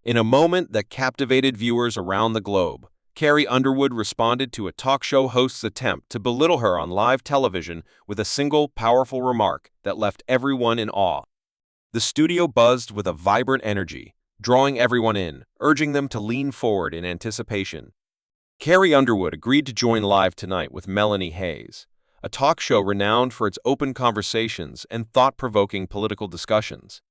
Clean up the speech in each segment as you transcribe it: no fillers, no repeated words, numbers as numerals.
In a moment that captivated viewers around the globe, Carrie Underwood responded to a talk show host's attempt to belittle her on live television with a single, powerful remark that left everyone in awe. The studio buzzed with a vibrant energy, drawing everyone in, urging them to lean forward in anticipation. Carrie Underwood agreed to join live tonight with Melanie Hayes, a talk show renowned for its open conversations and thought-provoking political discussions.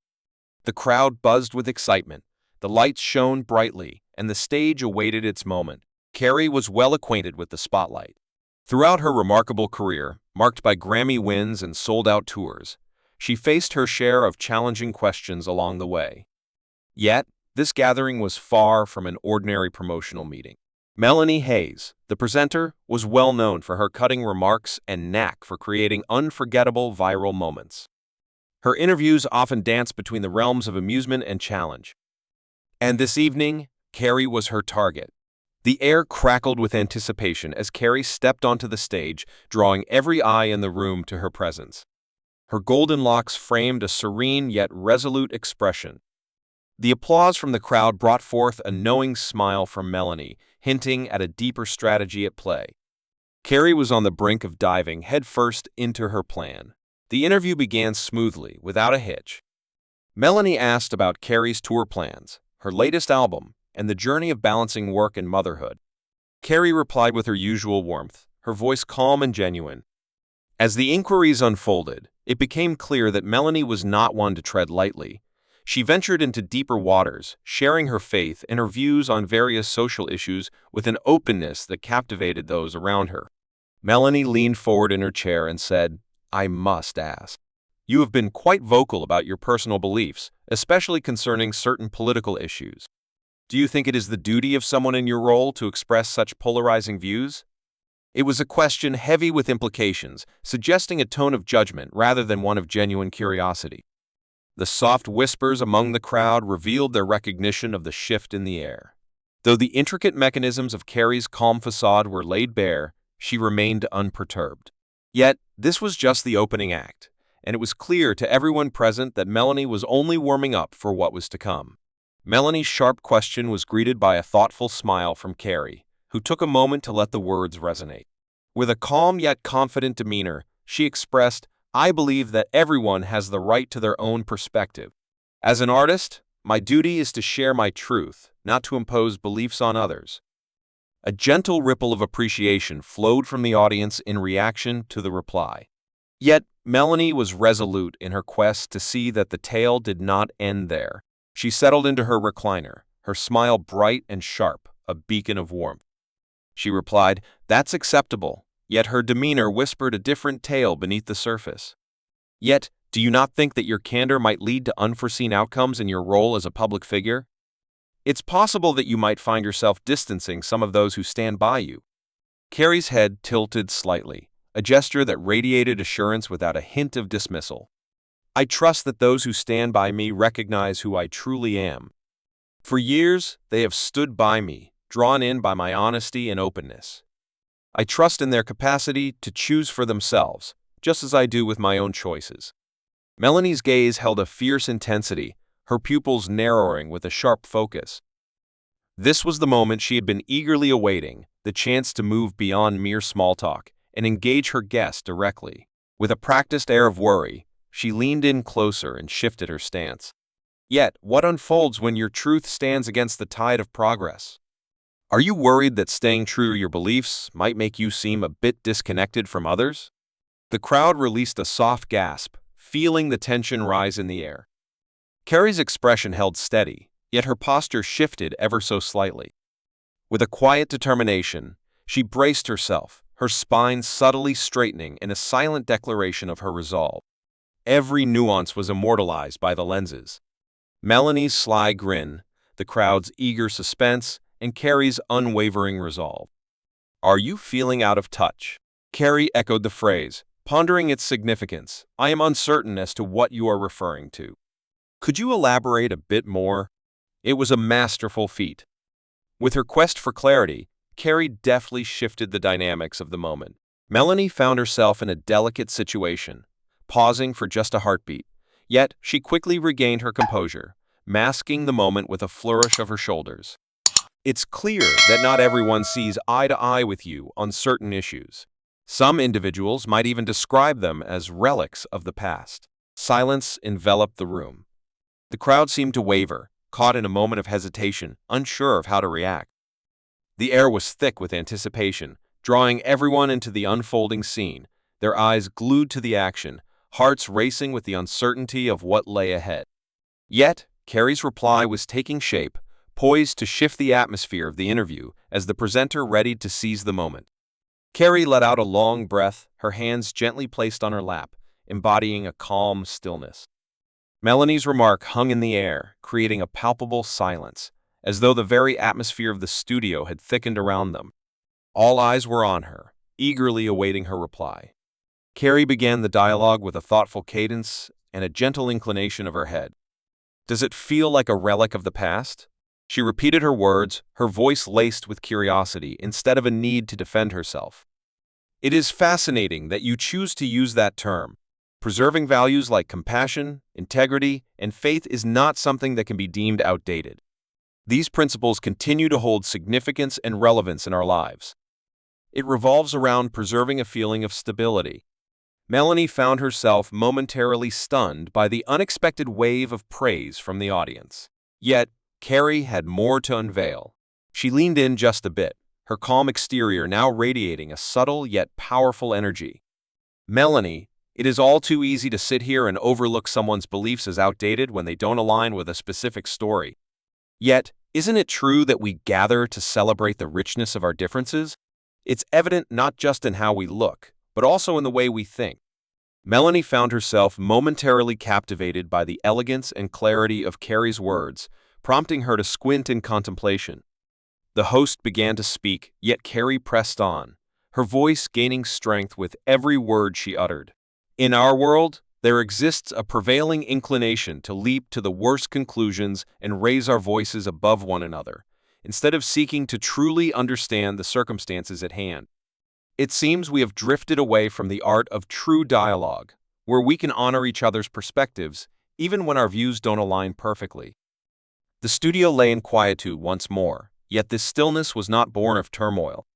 The crowd buzzed with excitement, the lights shone brightly, and the stage awaited its moment. Carrie was well acquainted with the spotlight. Throughout her remarkable career, marked by Grammy wins and sold-out tours, she faced her share of challenging questions along the way. Yet, this gathering was far from an ordinary promotional meeting. Melanie Hayes, the presenter, was well known for her cutting remarks and knack for creating unforgettable viral moments. Her interviews often danced between the realms of amusement and challenge. And this evening, Carrie was her target. The air crackled with anticipation as Carrie stepped onto the stage, drawing every eye in the room to her presence. Her golden locks framed a serene yet resolute expression. The applause from the crowd brought forth a knowing smile from Melanie, hinting at a deeper strategy at play. Carrie was on the brink of diving headfirst into her plan. The interview began smoothly, without a hitch. Melanie asked about Carrie's tour plans, her latest album, and the journey of balancing work and motherhood. Carrie replied with her usual warmth, her voice calm and genuine. As the inquiries unfolded, it became clear that Melanie was not one to tread lightly. She ventured into deeper waters, sharing her faith and her views on various social issues with an openness that captivated those around her. Melanie leaned forward in her chair and said, "I must ask. You have been quite vocal about your personal beliefs, especially concerning certain political issues. Do you think it is the duty of someone in your role to express such polarizing views?" It was a question heavy with implications, suggesting a tone of judgment rather than one of genuine curiosity. The soft whispers among the crowd revealed their recognition of the shift in the air. Though the intricate mechanisms of Carrie's calm facade were laid bare, she remained unperturbed. Yet, this was just the opening act, and it was clear to everyone present that Melanie was only warming up for what was to come. Melanie's sharp question was greeted by a thoughtful smile from Carrie, who took a moment to let the words resonate. With a calm yet confident demeanor, she expressed, "I believe that everyone has the right to their own perspective. As an artist, my duty is to share my truth, not to impose beliefs on others." A gentle ripple of appreciation flowed from the audience in reaction to the reply. Yet, Melanie was resolute in her quest to see that the tale did not end there. She settled into her recliner, her smile bright and sharp, a beacon of warmth. She replied, "That's acceptable," yet her demeanor whispered a different tale beneath the surface. "Yet, do you not think that your candor might lead to unforeseen outcomes in your role as a public figure? It's possible that you might find yourself distancing some of those who stand by you." Carrie's head tilted slightly, a gesture that radiated assurance without a hint of dismissal. "I trust that those who stand by me recognize who I truly am. For years, they have stood by me, drawn in by my honesty and openness. I trust in their capacity to choose for themselves, just as I do with my own choices." Melanie's gaze held a fierce intensity, her pupils narrowing with a sharp focus. This was the moment she had been eagerly awaiting, the chance to move beyond mere small talk and engage her guest directly. With a practiced air of worry, she leaned in closer and shifted her stance. "Yet, what unfolds when your truth stands against the tide of progress? Are you worried that staying true to your beliefs might make you seem a bit disconnected from others?" The crowd released a soft gasp, feeling the tension rise in the air. Carrie's expression held steady, yet her posture shifted ever so slightly. With a quiet determination, she braced herself, her spine subtly straightening in a silent declaration of her resolve. Every nuance was immortalized by the lenses. Melanie's sly grin, the crowd's eager suspense, and Carrie's unwavering resolve. "Are you feeling out of touch?" Carrie echoed the phrase, pondering its significance. "I am uncertain as to what you are referring to. Could you elaborate a bit more?" It was a masterful feat. With her quest for clarity, Carrie deftly shifted the dynamics of the moment. Melanie found herself in a delicate situation, pausing for just a heartbeat. Yet, she quickly regained her composure, masking the moment with a flourish of her shoulders. It's clear that not everyone sees eye to eye with you on certain issues. Some individuals might even describe them as relics of the past. Silence enveloped the room. The crowd seemed to waver, caught in a moment of hesitation, unsure of how to react. The air was thick with anticipation, drawing everyone into the unfolding scene, their eyes glued to the action, hearts racing with the uncertainty of what lay ahead. Yet, Carrie's reply was taking shape, poised to shift the atmosphere of the interview as the presenter readied to seize the moment. Carrie let out a long breath, her hands gently placed on her lap, embodying a calm stillness. Melanie's remark hung in the air, creating a palpable silence, as though the very atmosphere of the studio had thickened around them. All eyes were on her, eagerly awaiting her reply. Carrie began the dialogue with a thoughtful cadence and a gentle inclination of her head. "Does it feel like a relic of the past?" She repeated her words, her voice laced with curiosity instead of a need to defend herself. "It is fascinating that you choose to use that term. Preserving values like compassion, integrity, and faith is not something that can be deemed outdated. These principles continue to hold significance and relevance in our lives. It revolves around preserving a feeling of stability." Melanie found herself momentarily stunned by the unexpected wave of praise from the audience. Yet, Carrie had more to unveil. She leaned in just a bit, her calm exterior now radiating a subtle yet powerful energy. "Melanie, it is all too easy to sit here and overlook someone's beliefs as outdated when they don't align with a specific story. Yet, isn't it true that we gather to celebrate the richness of our differences? It's evident not just in how we look, but also in the way we think." Melanie found herself momentarily captivated by the elegance and clarity of Carrie's words, prompting her to squint in contemplation. The host began to speak, yet Carrie pressed on, her voice gaining strength with every word she uttered. "In our world, there exists a prevailing inclination to leap to the worst conclusions and raise our voices above one another, instead of seeking to truly understand the circumstances at hand. It seems we have drifted away from the art of true dialogue, where we can honor each other's perspectives, even when our views don't align perfectly." The studio lay in quietude once more, yet this stillness was not born of turmoil.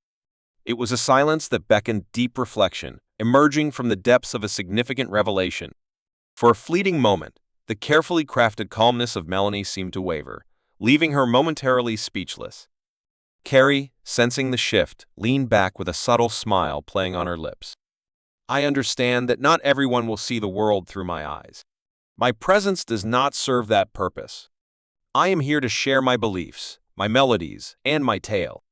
It was a silence that beckoned deep reflection, emerging from the depths of a significant revelation. For a fleeting moment, the carefully crafted calmness of Melanie seemed to waver, leaving her momentarily speechless. Carrie, sensing the shift, leaned back with a subtle smile playing on her lips. "I understand that not everyone will see the world through my eyes. My presence does not serve that purpose. I am here to share my beliefs, my melodies, and my tale.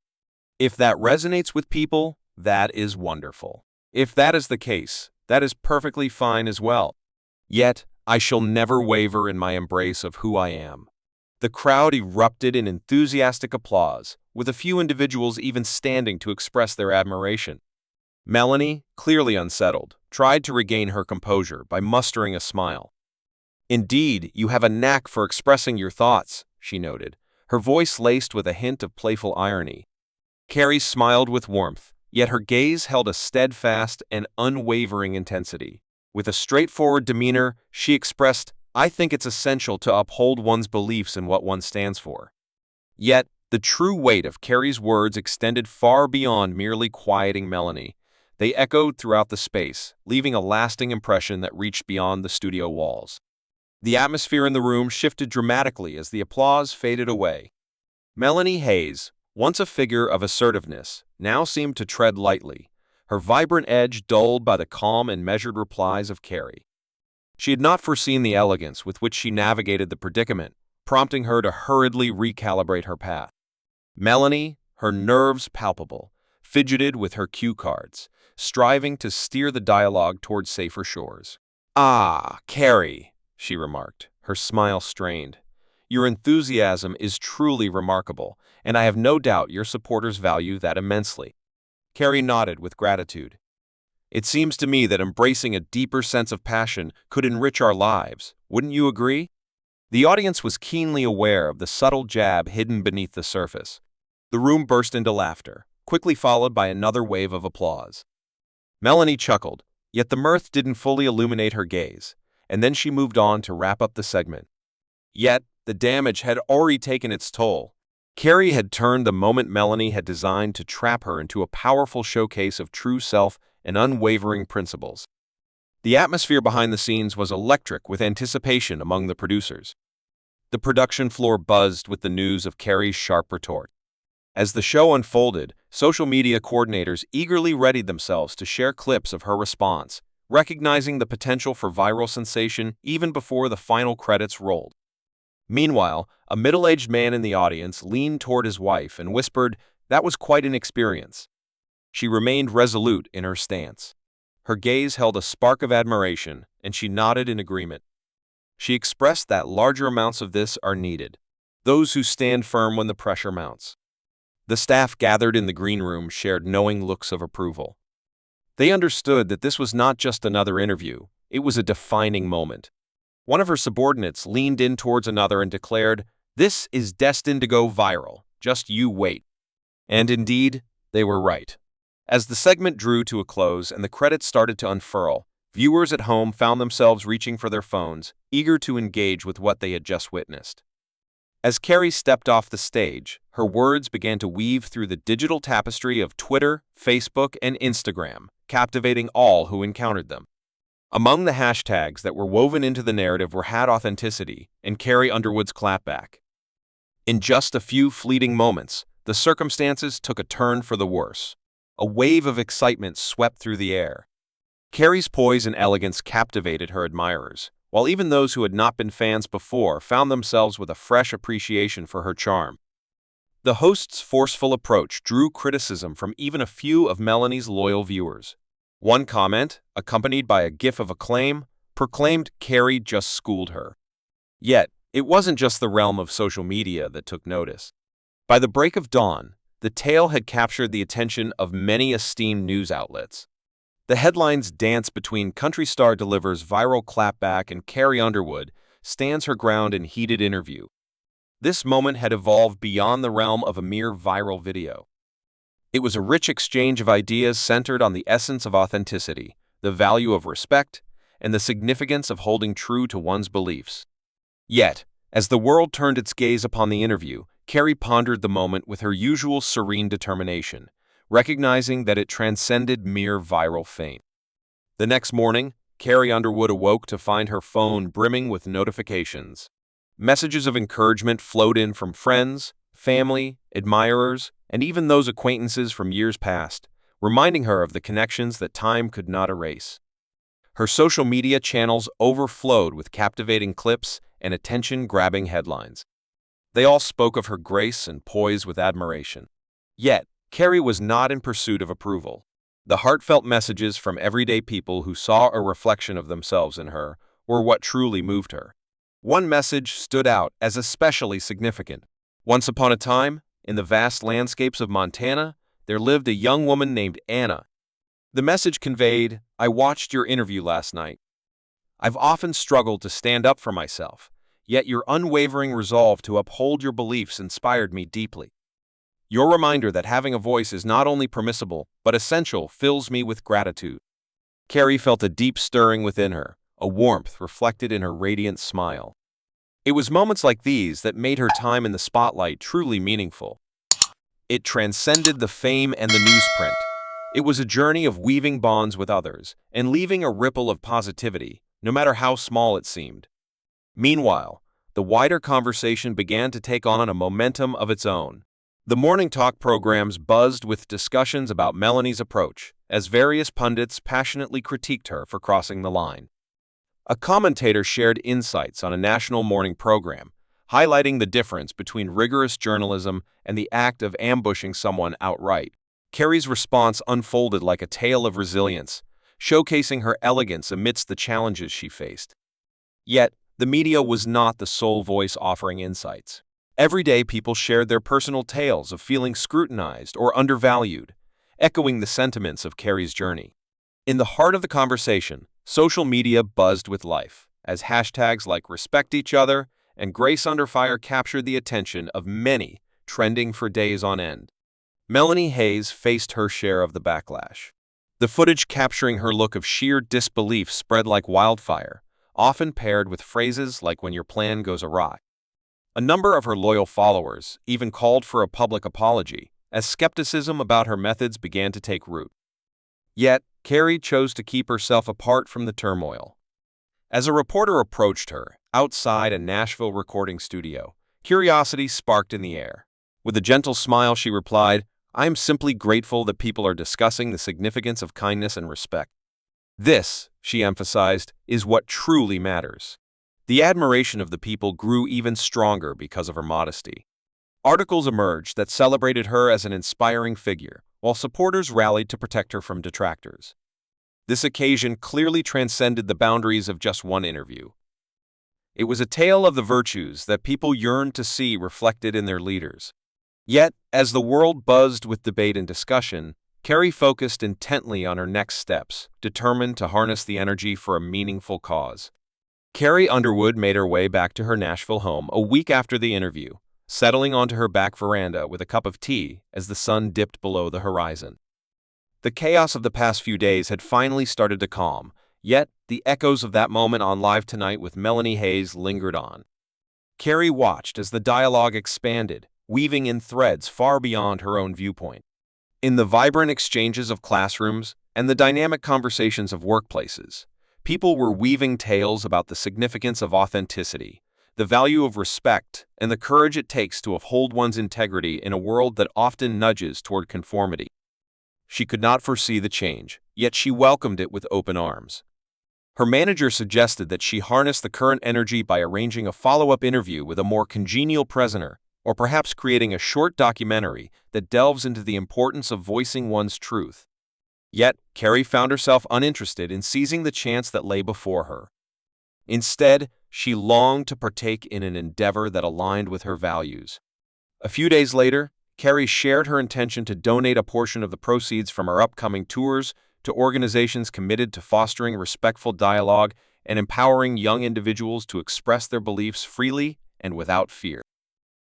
If that resonates with people, that is wonderful. If that is the case, that is perfectly fine as well. Yet, I shall never waver in my embrace of who I am." The crowd erupted in enthusiastic applause, with a few individuals even standing to express their admiration. Melanie, clearly unsettled, tried to regain her composure by mustering a smile. "Indeed, you have a knack for expressing your thoughts," she noted, her voice laced with a hint of playful irony. Carrie smiled with warmth, yet her gaze held a steadfast and unwavering intensity. With a straightforward demeanor, she expressed, "I think it's essential to uphold one's beliefs in what one stands for." Yet, the true weight of Carrie's words extended far beyond merely quieting Melanie. They echoed throughout the space, leaving a lasting impression that reached beyond the studio walls. The atmosphere in the room shifted dramatically as the applause faded away. Melanie Hayes, once a figure of assertiveness, now seemed to tread lightly, her vibrant edge dulled by the calm and measured replies of Carrie. She had not foreseen the elegance with which she navigated the predicament, prompting her to hurriedly recalibrate her path. Melanie, her nerves palpable, fidgeted with her cue cards, striving to steer the dialogue toward safer shores. "Ah, Carrie," she remarked, her smile strained. "Your enthusiasm is truly remarkable, and I have no doubt your supporters value that immensely." Carrie nodded with gratitude. "It seems to me that embracing a deeper sense of passion could enrich our lives. Wouldn't you agree?" The audience was keenly aware of the subtle jab hidden beneath the surface. The room burst into laughter, quickly followed by another wave of applause. Melanie chuckled, yet the mirth didn't fully illuminate her gaze, and then she moved on to wrap up the segment. Yet, The damage had already taken its toll. Carrie had turned the moment Melanie had designed to trap her into a powerful showcase of true self and unwavering principles. The atmosphere behind the scenes was electric with anticipation among the producers. The production floor buzzed with the news of Carrie's sharp retort. As the show unfolded, social media coordinators eagerly readied themselves to share clips of her response, recognizing the potential for viral sensation even before the final credits rolled. Meanwhile, a middle-aged man in the audience leaned toward his wife and whispered, "That was quite an experience." She remained resolute in her stance. Her gaze held a spark of admiration, and she nodded in agreement. She expressed that larger amounts of this are needed, those who stand firm when the pressure mounts. The staff gathered in the green room shared knowing looks of approval. They understood that this was not just another interview, it was a defining moment. One of her subordinates leaned in towards another and declared, "This is destined to go viral, just you wait." And indeed, they were right. As the segment drew to a close and the credits started to unfurl, viewers at home found themselves reaching for their phones, eager to engage with what they had just witnessed. As Carrie stepped off the stage, her words began to weave through the digital tapestry of Twitter, Facebook, and Instagram, captivating all who encountered them. Among the hashtags that were woven into the narrative were #authenticity and Carrie Underwood's Clapback. In just a few fleeting moments, the circumstances took a turn for the worse. A wave of excitement swept through the air. Carrie's poise and elegance captivated her admirers, while even those who had not been fans before found themselves with a fresh appreciation for her charm. The host's forceful approach drew criticism from even a few of Melanie's loyal viewers. One comment, accompanied by a gif of acclaim, proclaimed Carrie just schooled her. Yet, it wasn't just the realm of social media that took notice. By the break of dawn, the tale had captured the attention of many esteemed news outlets. The headlines dance between country star delivers viral clapback and Carrie Underwood stands her ground in heated interview. This moment had evolved beyond the realm of a mere viral video. It was a rich exchange of ideas centered on the essence of authenticity, the value of respect, and the significance of holding true to one's beliefs. Yet, as the world turned its gaze upon the interview, Carrie pondered the moment with her usual serene determination, recognizing that it transcended mere viral fame. The next morning, Carrie Underwood awoke to find her phone brimming with notifications. Messages of encouragement flowed in from friends, family, admirers, and even those acquaintances from years past, reminding her of the connections that time could not erase. Her social media channels overflowed with captivating clips and attention-grabbing headlines. They all spoke of her grace and poise with admiration. Yet, Carrie was not in pursuit of approval. The heartfelt messages from everyday people who saw a reflection of themselves in her were what truly moved her. One message stood out as especially significant. Once upon a time, in the vast landscapes of Montana, there lived a young woman named Anna. The message conveyed, "I watched your interview last night. I've often struggled to stand up for myself, yet your unwavering resolve to uphold your beliefs inspired me deeply. Your reminder that having a voice is not only permissible, but essential fills me with gratitude." Carrie felt a deep stirring within her, a warmth reflected in her radiant smile. It was moments like these that made her time in the spotlight truly meaningful. It transcended the fame and the newsprint. It was a journey of weaving bonds with others and leaving a ripple of positivity, no matter how small it seemed. Meanwhile, the wider conversation began to take on a momentum of its own. The morning talk programs buzzed with discussions about Melanie's approach, as various pundits passionately critiqued her for crossing the line. A commentator shared insights on a national morning program, highlighting the difference between rigorous journalism and the act of ambushing someone outright. Carrie's response unfolded like a tale of resilience, showcasing her elegance amidst the challenges she faced. Yet, the media was not the sole voice offering insights. Everyday people shared their personal tales of feeling scrutinized or undervalued, echoing the sentiments of Carrie's journey. In the heart of the conversation, social media buzzed with life, as hashtags like respect each other and grace under fire captured the attention of many, trending for days on end. Melanie Hayes faced her share of the backlash. The footage capturing her look of sheer disbelief spread like wildfire, often paired with phrases like "when your plan goes awry." A number of her loyal followers even called for a public apology, as skepticism about her methods began to take root. Yet, Carrie chose to keep herself apart from the turmoil. As a reporter approached her, outside a Nashville recording studio, curiosity sparked in the air. With a gentle smile, she replied, "I am simply grateful that people are discussing the significance of kindness and respect. This," she emphasized, "is what truly matters." The admiration of the people grew even stronger because of her modesty. Articles emerged that celebrated her as an inspiring figure, while supporters rallied to protect her from detractors. This occasion clearly transcended the boundaries of just one interview. It was a tale of the virtues that people yearned to see reflected in their leaders. Yet, as the world buzzed with debate and discussion, Carrie focused intently on her next steps, determined to harness the energy for a meaningful cause. Carrie Underwood made her way back to her Nashville home a week after the interview, settling onto her back veranda with a cup of tea as the sun dipped below the horizon. The chaos of the past few days had finally started to calm, yet the echoes of that moment on Live Tonight with Melanie Hayes lingered on. Carrie watched as the dialogue expanded, weaving in threads far beyond her own viewpoint. In the vibrant exchanges of classrooms and the dynamic conversations of workplaces, people were weaving tales about the significance of authenticity, the value of respect, and the courage it takes to uphold one's integrity in a world that often nudges toward conformity. She could not foresee the change, yet she welcomed it with open arms. Her manager suggested that she harness the current energy by arranging a follow-up interview with a more congenial presenter, or perhaps creating a short documentary that delves into the importance of voicing one's truth. Yet, Carrie found herself uninterested in seizing the chance that lay before her. Instead, she longed to partake in an endeavor that aligned with her values. A few days later, Carrie shared her intention to donate a portion of the proceeds from her upcoming tours to organizations committed to fostering respectful dialogue and empowering young individuals to express their beliefs freely and without fear.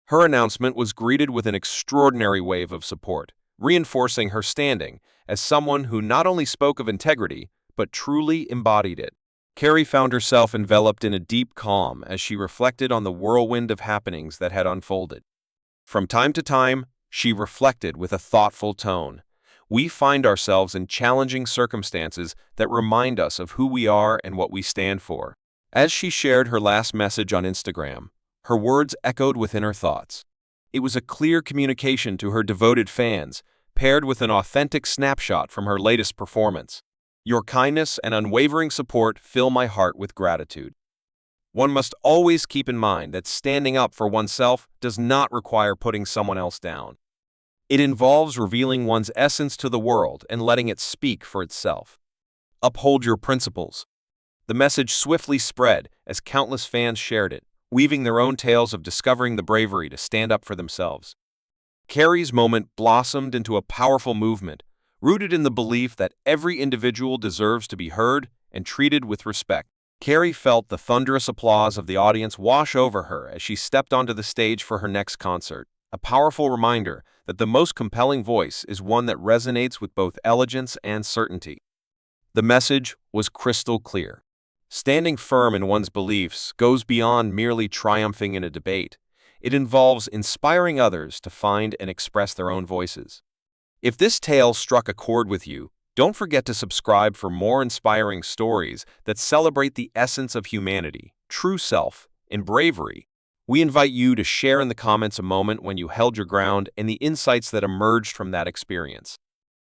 Her announcement was greeted with an extraordinary wave of support, reinforcing her standing as someone who not only spoke of integrity, but truly embodied it. Carrie found herself enveloped in a deep calm as she reflected on the whirlwind of happenings that had unfolded. From time to time, she reflected with a thoughtful tone. We find ourselves in challenging circumstances that remind us of who we are and what we stand for. As she shared her last message on Instagram, her words echoed within her thoughts. It was a clear communication to her devoted fans, paired with an authentic snapshot from her latest performance. Your kindness and unwavering support fill my heart with gratitude. One must always keep in mind that standing up for oneself does not require putting someone else down. It involves revealing one's essence to the world and letting it speak for itself. Uphold your principles. The message swiftly spread as countless fans shared it, weaving their own tales of discovering the bravery to stand up for themselves. Carrie's moment blossomed into a powerful movement, rooted in the belief that every individual deserves to be heard and treated with respect. Carrie felt the thunderous applause of the audience wash over her as she stepped onto the stage for her next concert, a powerful reminder that the most compelling voice is one that resonates with both elegance and certainty. The message was crystal clear. Standing firm in one's beliefs goes beyond merely triumphing in a debate. It involves inspiring others to find and express their own voices. If this tale struck a chord with you, don't forget to subscribe for more inspiring stories that celebrate the essence of humanity, true self, and bravery. We invite you to share in the comments a moment when you held your ground and the insights that emerged from that experience.